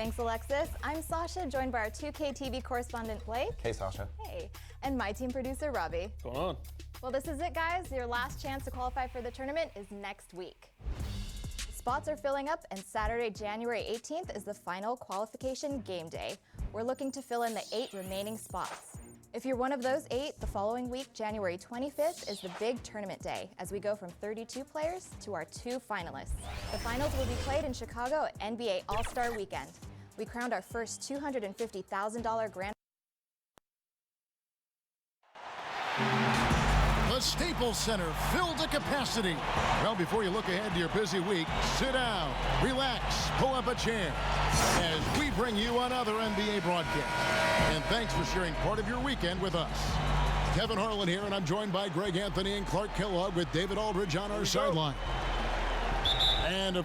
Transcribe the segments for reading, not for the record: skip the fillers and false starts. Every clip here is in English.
Thanks, Alexis. I'm Sasha, joined by our 2K TV correspondent, Blake. Hey, Sasha. Hey. And my team producer, Robbie. What's going on? Well, this is it, guys. Your last chance to qualify for the tournament is next week. Spots are filling up, and Saturday, January 18th is the final qualification game day. We're looking to fill in the 8 remaining spots. If you're one of those 8, the following week, January 25th, is the big tournament day, as we go from 32 players to our 2 finalists. The finals will be played in Chicago at NBA All-Star Weekend. We crowned our first $250,000 grand. The Staples Center filled to capacity. Well, before you look ahead to your busy week, sit down, relax, pull up a chair as we bring you another NBA broadcast. And thanks for sharing part of your weekend with us. Kevin Harlan here, and I'm joined by Greg Anthony and Clark Kellogg with David Aldridge on our sideline. And of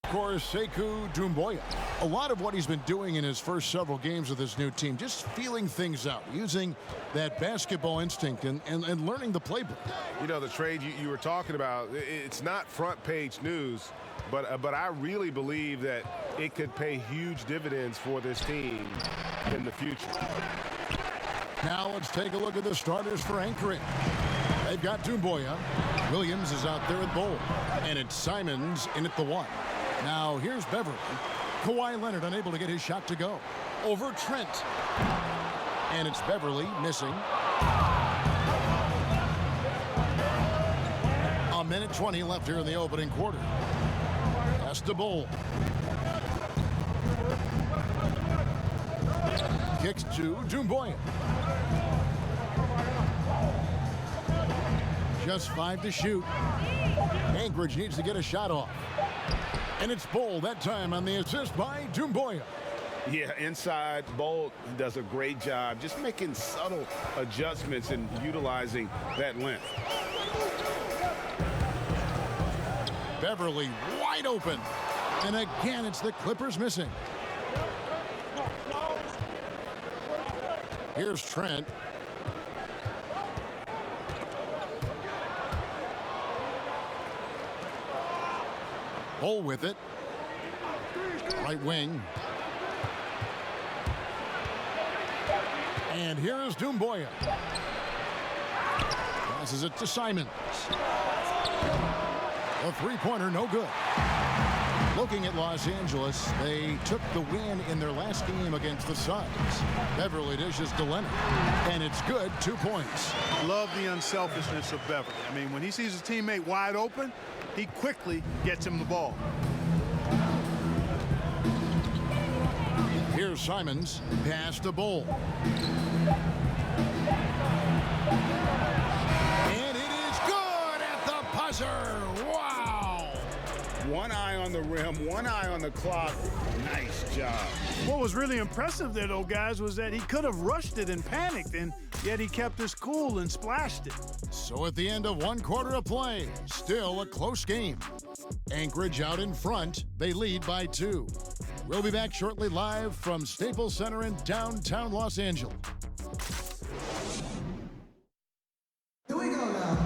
course, Sekou Doumbouya. A lot of what he's been doing in his first several games with his new team, just feeling things out, using that basketball instinct and learning the playbook. You know, the trade you were talking about, it's not front page news, but I really believe that it could pay huge dividends for this team in the future. Now let's take a look at the starters for Anchorage. They've got Doumbouya. Williams is out there at Bowl. And it's Simons in at the 1. Now here's Beverly. Kawhi Leonard unable to get his shot to go. Over Trent. And it's Beverly missing. A minute 20 left here in the opening quarter. Pass to Bowl. Kicks to Doumbouya. Just 5 to shoot. Anchorage needs to get a shot off. And it's Bowl that time on the assist by Doumbouya. Yeah, inside, Bowl does a great job just making subtle adjustments and utilizing that length. Beverly wide open. And again, it's the Clippers missing. Here's Trent. Bowl with it. Right wing. And here is Doumbouya. Passes it to Simons. A three-pointer, no good. Looking at Los Angeles, they took the win in their last game against the Suns. Beverly dishes to Leonard, and it's good, 2 points. Love the unselfishness of Beverly. I mean, when he sees his teammate wide open, he quickly gets him the ball. Here's Simons, pass to Bowl. And it is good at the buzzer. Wow! One eye on the rim, one eye on the clock. Nice job. What was really impressive there, though, guys, was that he could have rushed it and panicked, and yet he kept his cool and splashed it. So at the end of 1 quarter of play, still a close game. Anchorage out in front. They lead by 2. We'll be back shortly live from Staples Center in downtown Los Angeles. Here we go now.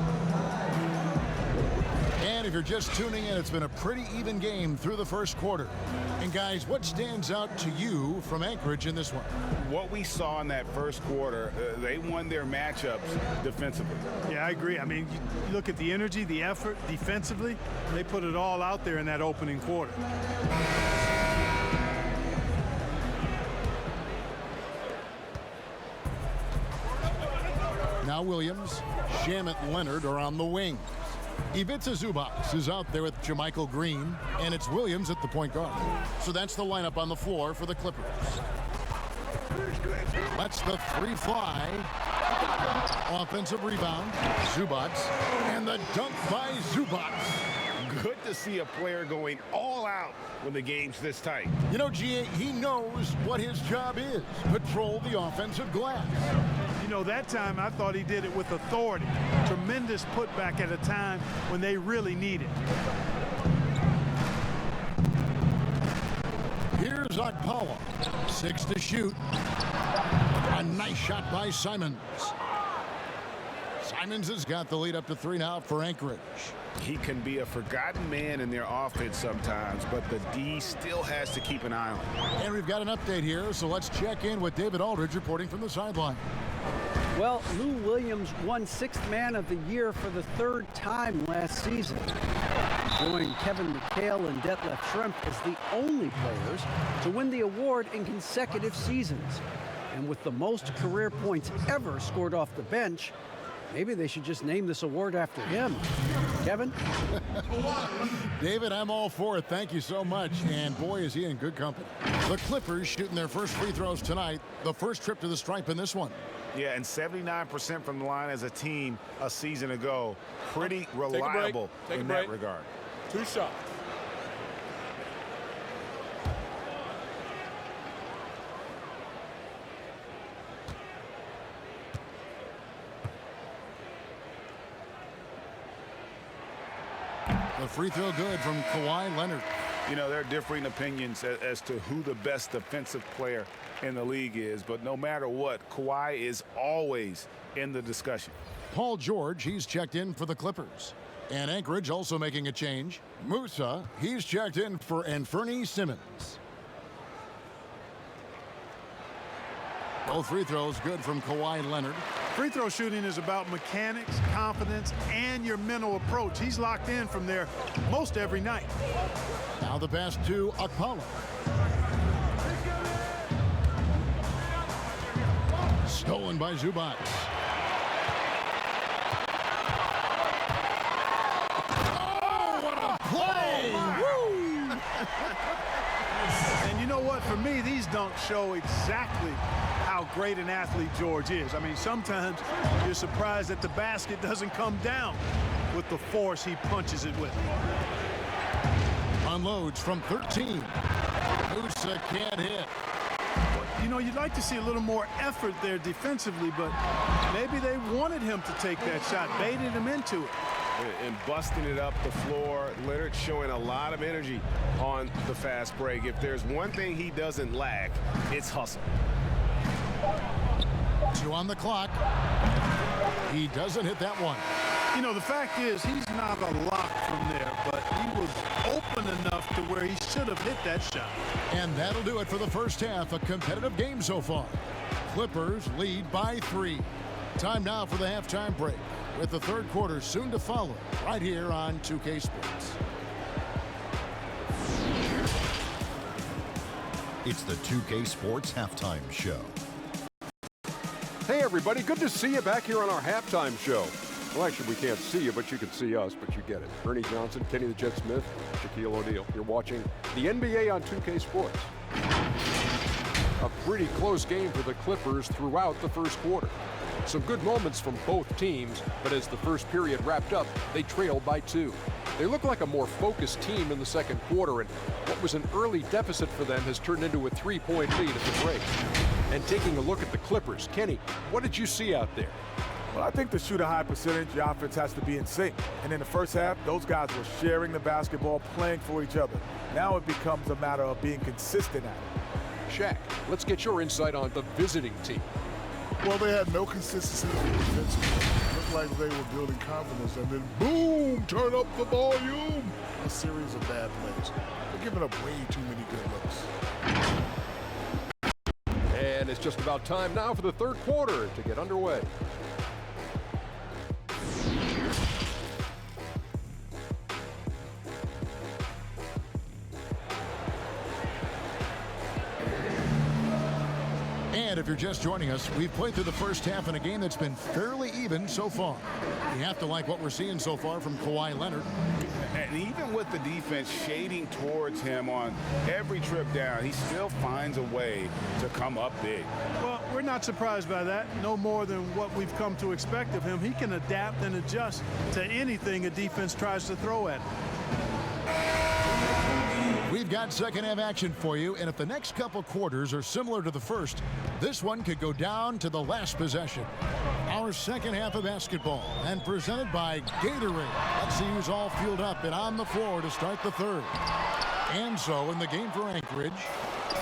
And if you're just tuning in, it's been a pretty even game through the first quarter. And guys, what stands out to you from Anchorage in this one? What we saw in that first quarter, they won their matchups defensively. Yeah, I agree. I mean, you look at the energy, the effort defensively, they put it all out there in that opening quarter. Now Williams, Shamet Leonard are on the wing. Ivica Zubac is out there with Jermichael Green, and it's Williams at the point guard. So that's the lineup on the floor for the Clippers. Lets the 3 fly. Offensive rebound, Zubac, and the dunk by Zubac. Good to see a player going all out when the game's this tight. You know, G.A., he knows what his job is. Patrol the offensive glass. You know, that time I thought he did it with authority. Tremendous putback at a time when they really need it. Here's Okpala. 6 to shoot. A nice shot by Simons. Simons has got the lead up to 3 now for Anchorage. He can be a forgotten man in their offense sometimes, but the D still has to keep an eye on him. And we've got an update here, so let's check in with David Aldridge reporting from the sideline. Well, Lou Williams won 6th Man of the Year for the 3rd time last season. Joined Kevin McHale and Detlef Schrempf as the only players to win the award in consecutive seasons. And with the most career points ever scored off the bench, maybe they should just name this award after him. Kevin? David, I'm all for it. Thank you so much. And boy, is he in good company. The Clippers shooting their first free throws tonight. The first trip to the stripe in this one. Yeah, and 79% from the line as a team a season ago. Pretty reliable in that regard. 2 shots. The free throw good from Kawhi Leonard. You know, there are differing opinions as to who the best defensive player in the league is, but no matter what, Kawhi is always in the discussion. Paul George, he's checked in for the Clippers. And Anchorage also making a change. Musa, he's checked in for Anthony Simmons. Both free throws good from Kawhi Leonard. Free throw shooting is about mechanics, confidence, and your mental approach. He's locked in from there most every night. Now the pass to Akpala. Stolen by Zubac. Oh, what a play! Woo! And you know what? For me, these dunks show exactly how great an athlete George is. I mean, sometimes you're surprised that the basket doesn't come down with the force he punches it with. Unloads from 13. Musa can't hit. You know, you'd like to see a little more effort there defensively, but maybe they wanted him to take that shot, baited him into it. And busting it up the floor. Leonard showing a lot of energy on the fast break. If there's one thing he doesn't lack, it's hustle. 2 on the clock. He doesn't hit that one. You know, the fact is he's not a lock from there, but he was open enough to where he should have hit that shot. And that'll do it for the first half. A competitive game so far. Clippers lead by 3. Time now for the halftime break, with the third quarter soon to follow, right here on 2K Sports. It's the 2K Sports Halftime Show. Hey everybody, good to see you back here on our halftime show. Well, actually, we can't see you, but you can see us, but you get it. Ernie Johnson, Kenny the Jet Smith, Shaquille O'Neal. You're watching the NBA on 2K Sports. A pretty close game for the Clippers throughout the first quarter. Some good moments from both teams, but as the first period wrapped up, they trailed by 2. They look like a more focused team in the second quarter, and what was an early deficit for them has turned into a 3-point lead at the break. And taking a look at the Clippers, Kenny, what did you see out there? Well, I think to shoot a high percentage, the offense has to be in sync. And in the first half, those guys were sharing the basketball, playing for each other. Now it becomes a matter of being consistent at it. Shaq, let's get your insight on the visiting team. Well, they had no consistency defensively. Looked like they were building confidence, and then boom, turn up the volume. A series of bad plays. They're giving up way too many good looks. And it's just about time now for the third quarter to get underway. And if you're just joining us, we've played through the first half in a game that's been fairly even so far. You have to like what we're seeing so far from Kawhi Leonard. And even with the defense shading towards him on every trip down, he still finds a way to come up big. Well, we're not surprised by that. No more than what we've come to expect of him. He can adapt and adjust to anything a defense tries to throw at him. We've got second half action for you, and if the next couple quarters are similar to the first, this one could go down to the last possession. Our second half of basketball, and presented by Gatorade. Let's see who's all fueled up and on the floor to start the third. And so in the game for Anchorage,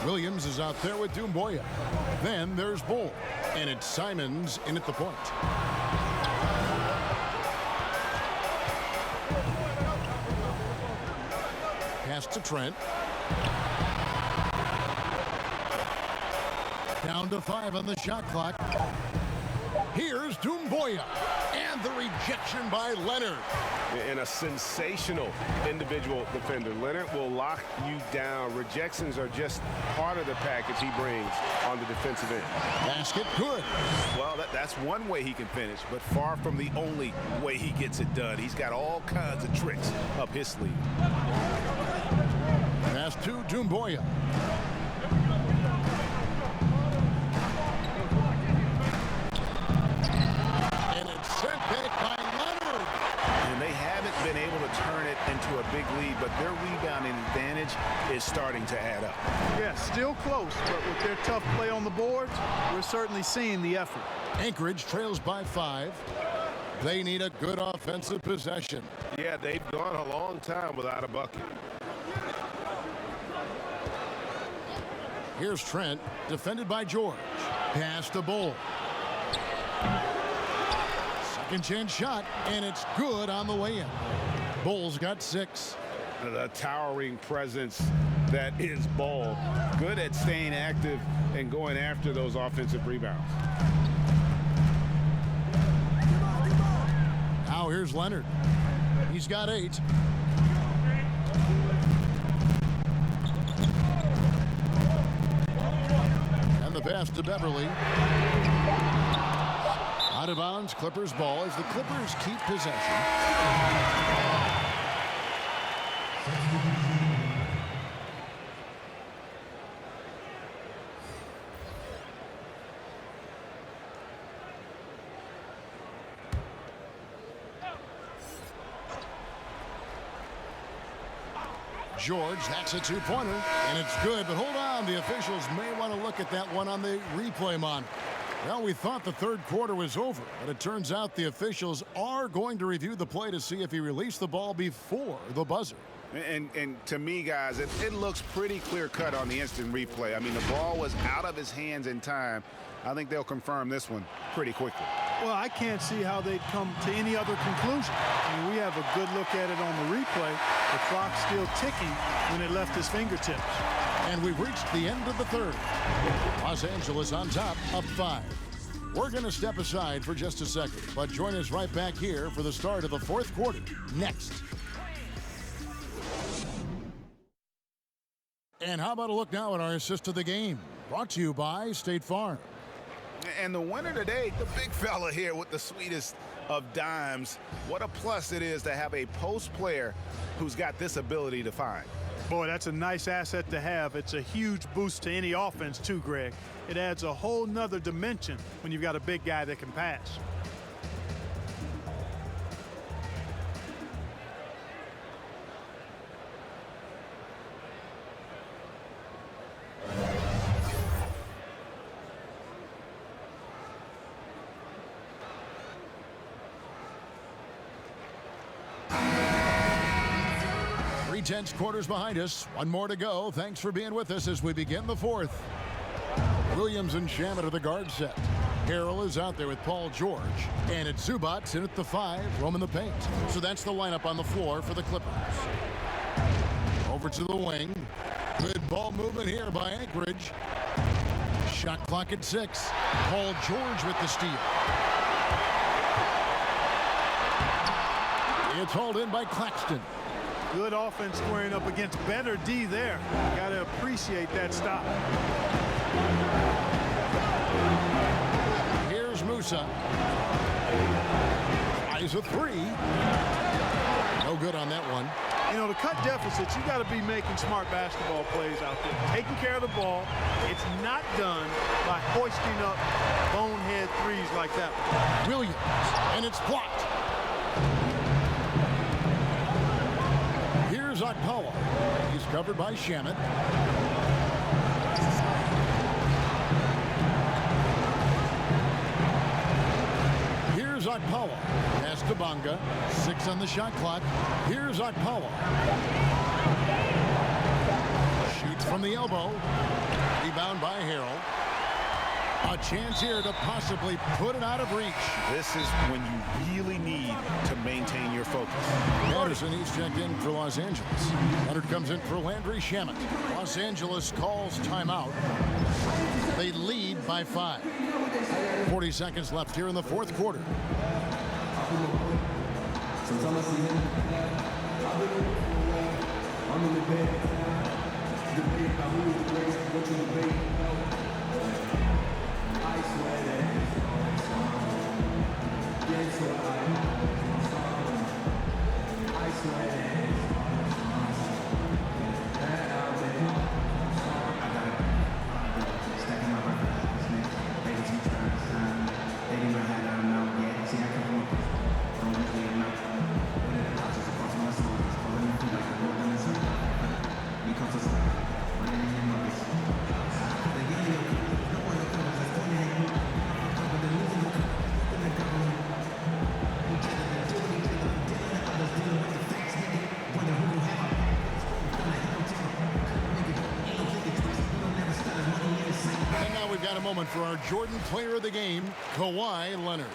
Williams is out there with Doumbouya. Then there's Bull, and it's Simons in at the point. Pass to Trent. Down to 5 on the shot clock. Here's Doumbouya. And the rejection by Leonard. And a sensational individual defender. Leonard will lock you down. Rejections are just part of the package he brings on the defensive end. Basket good. Well, that's one way he can finish, but far from the only way he gets it done. He's got all kinds of tricks up his sleeve. Pass to Doumbouya. And it's sent back by Leonard. And they haven't been able to turn it into a big lead, but their rebounding advantage is starting to add up. Yeah, still close, but with their tough play on the boards, we're certainly seeing the effort. Anchorage trails by 5. They need a good offensive possession. Yeah, they've gone a long time without a bucket. Here's Trent, defended by George. Pass to Bull. Second chance shot, and it's good on the way in. Bull's got 6. The towering presence that is Bull. Good at staying active and going after those offensive rebounds. Now here's Leonard. He's got 8. And the pass to Beverly. Out of bounds, Clippers ball as the Clippers keep possession. George, that's a 2-pointer, and it's good, but hold on, the officials may want to look at that one on the replay monitor. Well, we thought the third quarter was over, but it turns out the officials are going to review the play to see if he released the ball before the buzzer. And to me, guys, it looks pretty clear-cut on the instant replay. I mean, the ball was out of his hands in time. I think they'll confirm this one pretty quickly. Well, I can't see how they'd come to any other conclusion. I mean, we have a good look at it on the replay. The clock's still ticking when it left his fingertips. And we've reached the end of the third. Los Angeles on top, up 5. We're going to step aside for just a second, but join us right back here for the start of the fourth quarter next. And how about a look now at our assist of the game? Brought to you by State Farm. And the winner today, the big fella here with the sweetest of dimes. What a plus it is to have a post player who's got this ability to find. Boy, that's a nice asset to have. It's a huge boost to any offense too, Greg. It adds a whole nother dimension when you've got a big guy that can pass. Tense quarters behind us. One more to go. Thanks for being with us as we begin the fourth. Williams and Shamet are the guard set. Harrell is out there with Paul George. And it's Zubac in at the 5, roaming the paint. So that's the lineup on the floor for the Clippers. Over to the wing. Good ball movement here by Anchorage. Shot clock at 6. Paul George with the steal. It's hauled in by Claxton. Good offense squaring up against better D there. Got to appreciate that stop. Here's Musa. Eyes a 3. No good on that one. You know, to cut deficits, you got to be making smart basketball plays out there. Taking care of the ball. It's not done by hoisting up bonehead threes like that one. Williams, and it's blocked. Here's Akpala. He's covered by Shamet. Here's Akpala. Pass to Bonga. 6 on the shot clock. Here's Akpala. Shoots from the elbow. Rebound by Harrell. A chance here to possibly put it out of reach. This is when you really need to maintain your focus. Anderson, he's checked in for Los Angeles. Leonard comes in for Landry Shamet. Los Angeles calls timeout. They lead by 5. 40 seconds left here in the fourth quarter. Got a moment for our Jordan player of the game, Kawhi Leonard.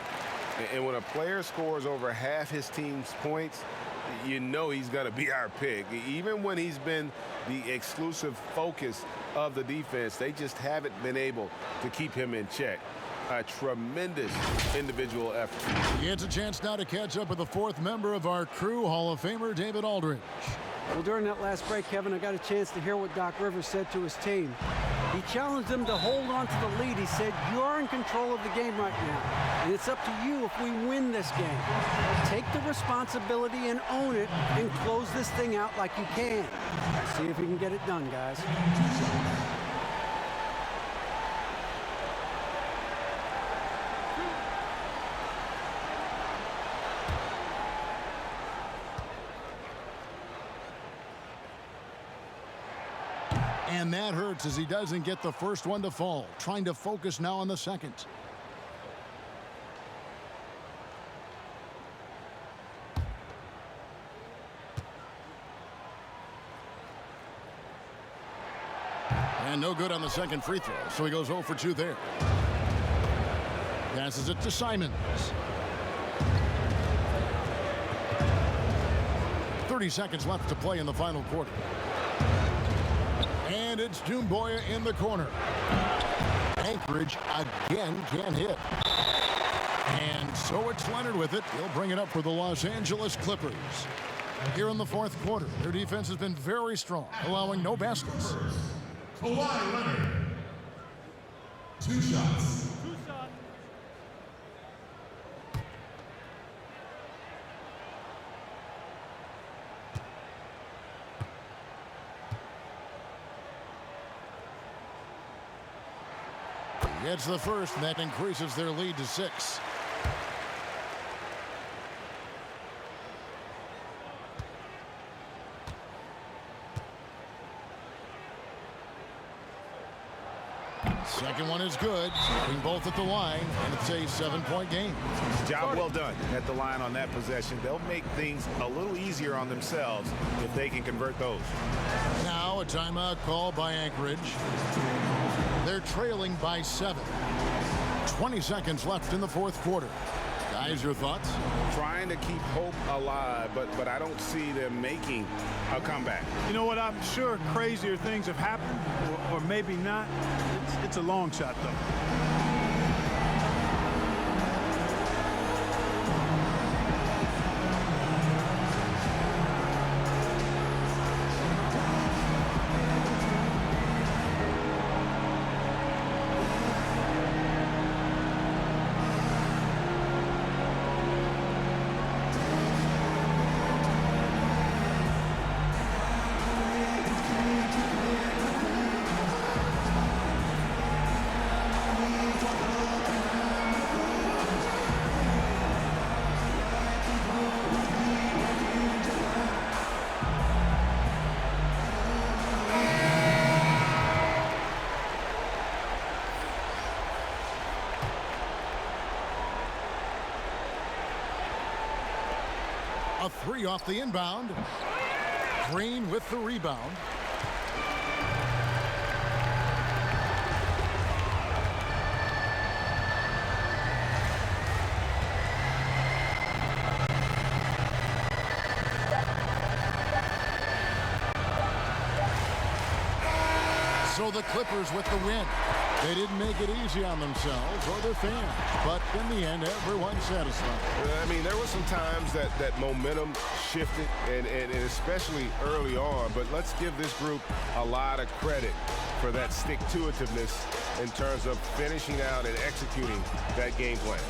And when a player scores over half his team's points, you know he's going to be our pick. Even when he's been the exclusive focus of the defense, they just haven't been able to keep him in check. A tremendous individual effort. He gets a chance now to catch up with the fourth member of our crew, Hall of Famer David Aldridge. Well, during that last break, Kevin, I got a chance to hear what Doc Rivers said to his team. He challenged them to hold on to the lead. He said, you're in control of the game right now, and it's up to you if we win this game. Take the responsibility and own it and close this thing out like you can. See if you can get it done, guys. And that hurts as he doesn't get the first one to fall. Trying to focus now on the second. And no good on the second free throw, so he goes 0 for 2 there. Passes it to Simons. 30 seconds left to play in the final quarter. And it's Doumbouya in the corner. Anchorage again can't hit. And so it's Leonard with it. He'll bring it up for the Los Angeles Clippers. Here in the fourth quarter, their defense has been very strong, allowing no baskets. Kawhi Leonard. 2 shots. Gets the first, and that increases their lead to 6. Second one is good. Scoring both at the line, and it's a 7-point game. Job well done at the line on that possession. They'll make things a little easier on themselves if they can convert those. Now a timeout call by Anchorage. They're trailing by 7. 20 seconds left in the fourth quarter. Guys, your thoughts? Trying to keep hope alive, but I don't see them making a comeback. You know what? I'm sure crazier things have happened, or maybe not. It's a long shot, though. A 3 off the inbound. Green with the rebound. So the Clippers with the win. They didn't make it easy on themselves or their fans, but in the end, everyone's satisfied. I mean, there were some times that momentum shifted, and especially early on, but let's give this group a lot of credit for that stick-to-itiveness in terms of finishing out and executing that game plan.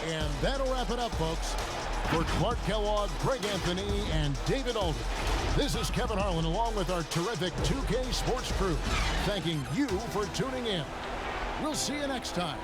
And that'll wrap it up, folks. For Clark Kellogg, Greg Anthony, and David Aldridge, this is Kevin Harlan along with our terrific 2K Sports crew, thanking you for tuning in. We'll see you next time.